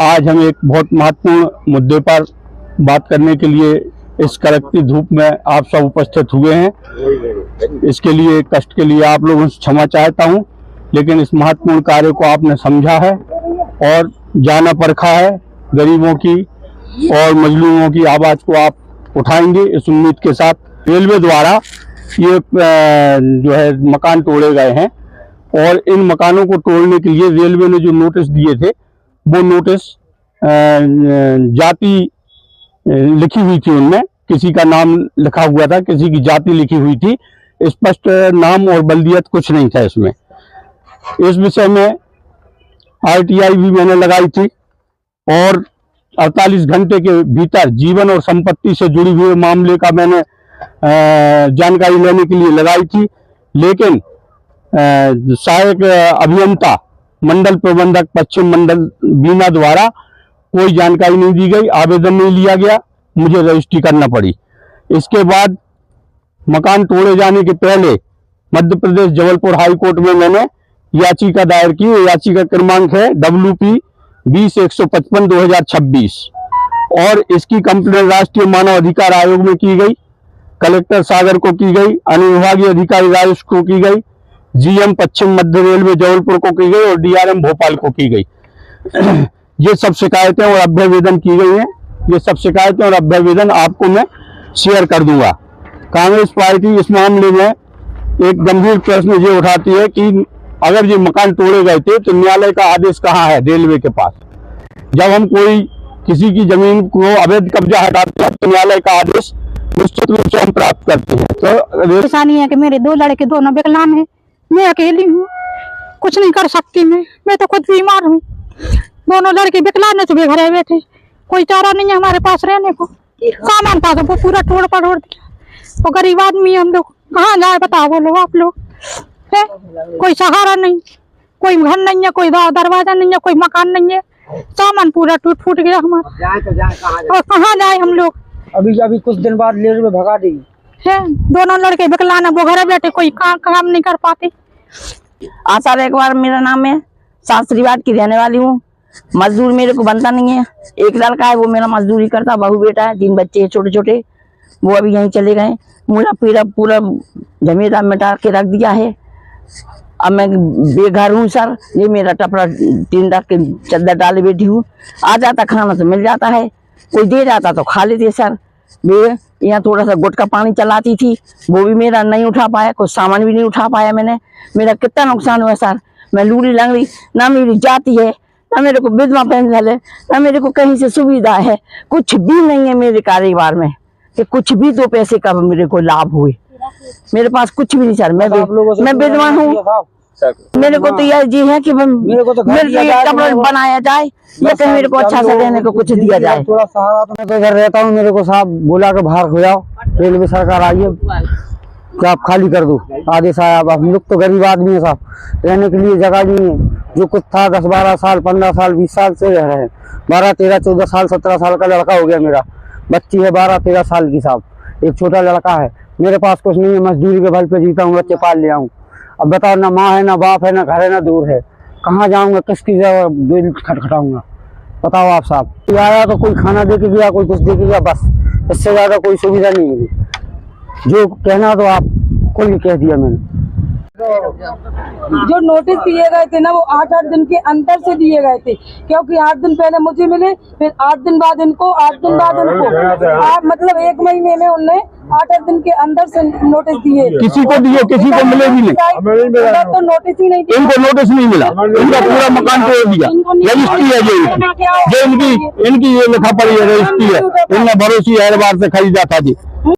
आज हम एक बहुत महत्वपूर्ण मुद्दे पर बात करने के लिए इस कड़कती धूप में आप सब उपस्थित हुए हैं। इसके लिए कष्ट के लिए आप लोगों से क्षमा चाहता हूं, लेकिन इस महत्वपूर्ण कार्य को आपने समझा है और जाना परखा है। गरीबों की और मजलूमों की आवाज को आप उठाएंगे इस उम्मीद के साथ। रेलवे द्वारा ये जो है मकान तोड़े गए हैं और इन मकानों को तोड़ने के लिए रेलवे ने जो नोटिस दिए थे वो नोटिस जाति लिखी हुई थी, उनमें किसी का नाम लिखा हुआ था, किसी की जाति लिखी हुई थी, स्पष्ट नाम और बल्दियत कुछ नहीं था इसमें। इस विषय में RTI भी मैंने लगाई थी और 48 घंटे के भीतर जीवन और संपत्ति से जुड़ी हुए मामले का मैंने जानकारी लेने के लिए लगाई थी, लेकिन सहायक अभियंता मंडल प्रबंधक पश्चिम मंडल बीना द्वारा कोई जानकारी नहीं दी गई, आवेदन नहीं लिया गया, मुझे रजिस्ट्री करना पड़ी। इसके बाद मकान तोड़े जाने के पहले मध्य प्रदेश जबलपुर हाई कोर्ट में मैंने याचिका दायर की। याचिका क्रमांक है WP 20-155/2026 और इसकी कंप्लेंट राष्ट्रीय मानव अधिकार आयोग में की गई, कलेक्टर सागर को की गई, अनुविभागीय अधिकारी राजेश को की गई, GM पश्चिम मध्य रेलवे जबलपुर को की गई और DRM भोपाल को की गई। ये सब शिकायतें और अभ्यावेदन की गई हैं। ये सब शिकायतें और अभ्यावेदन आपको मैं शेयर कर दूंगा। कांग्रेस पार्टी इस मामले में एक गंभीर प्रश्न ये उठाती है कि अगर ये मकान तोड़े गए थे तो न्यायालय का आदेश कहाँ है रेलवे के पास। जब हम कोई किसी की जमीन को अवैध कब्जा हटाते हैं तो न्यायालय का आदेश निश्चित रूप से हम प्राप्त करते हैं। तो परेशानी है कि मेरे 2 लड़के दोनों विकलांग हैं, मैं अकेली हूँ, कुछ नहीं कर सकती। मैं तो खुद बीमार हूँ। दोनों लड़के विकलांग तो बेघर बैठे, कोई चारा नहीं है हमारे पास रहने को। सामान था तो वो पूरा तोड़ पड़ोड़ दिया। वो गरीब आदमी हम लोग कहाँ जाए बताओ बोलो आप लोग है? कोई सहारा नहीं, कोई घर नहीं है, कोई दरवाजा नहीं है, कोई मकान नहीं है, सामान पूरा टूट फूट गया हमारा। और कहाँ जाए हम लोग? अभी कुछ दिन बाद रेलवे भगा देगी है। दोनों लड़के विकलांग है, वो घर बैठे, कोई काम नहीं कर पाते। आशा रेखवार मेरा नाम है, शास्त्रीवाद की रहने वाली हूँ। मजदूर मेरे को बनता नहीं है। एक लड़का है वो मेरा मजदूरी करता, बहू बेटा है, 3 बच्चे छोटे छोटे, वो अभी यहीं चले गए। मुझे पूरा जमींदार मिटा के रख दिया है। अब मैं बेघर हूँ सर। ये मेरा टपरा 3 रख के चद्दर डाले बैठी हूँ। आ जाता खाना तो मिल जाता है, कोई दे जाता तो खा लेते सर। मैं यहाँ थोड़ा सा गुटखा पानी चलाती थी, वो भी मेरा नहीं उठा पाया, कुछ सामान भी नहीं उठा पाया मैंने। मेरा कितना नुकसान हुआ सर। मैं लूड़ी लंगड़ी, ना मेरी जाति है, ना मेरे को विधवा पेंशन है, ना मेरे को कहीं से सुविधा है, कुछ भी नहीं है मेरे कारोबार में कि कुछ भी 2 पैसे का मेरे को लाभ हुए। मेरे पास कुछ भी नहीं सर। मैं विधवा हूँ। मेरे को तो यह जी है कि मेरे को कपड़ा बनाया जाए या कहीं मेरे को अच्छा से रहने को कुछ दिया जाए। थोड़ा सहारा तो मैं तो इधर रहता हूँ। मेरे को साहब बोला के बाहर हो जाओ, रेलवे सरकार आई है कि आप खाली कर दो, आदेश आया। अब हम लोग तो गरीब आदमी है साहब, रहने के लिए जगह नहीं है। जो कुछ था 10-12 साल 15 साल 20 साल से रह रहे हैं। 12 13 14 साल 17 साल का लड़का हो गया मेरा, बच्ची है 12 13 साल की साहब, एक छोटा लड़का है। मेरे पास कुछ नहीं है, मजदूरी के बल पे जीता हूँ, बच्चे पाल ले आऊँ। अब बताओ, ना माँ है, ना बाप है, ना घर है, ना दूर है, कहाँ जाऊँगा, किसकी जगह दिल खटखटाऊंगा? बताओ आप साहब। आया तो कोई खाना दे के गया, कोई कुछ दे के गया, बस इससे ज्यादा कोई सुविधा नहीं मिली। जो कहना तो आप कोई कह दिया मैंने। जो नोटिस दिए गए थे ना वो 8-8 दिन के अंतर से दिए गए थे, क्योंकि 8 दिन पहले मुझे मिले, फिर 8 दिन बाद इनको, 8 दिन बाद उनको, मतलब 1 महीने में उनने 8-8 दिन के अंदर से नोटिस दिए। किसी को दिए, किसी को मिले भी नहीं। तो नोटिस ही नहीं, इनको नोटिस नहीं मिला, इनका पूरा मकान तोड़ दिया। रजिस्ट्री है जो इनकी ये लिखा पड़ी है, रजिस्ट्री है। इनने भरोसी एतबार से खरीदा था जी।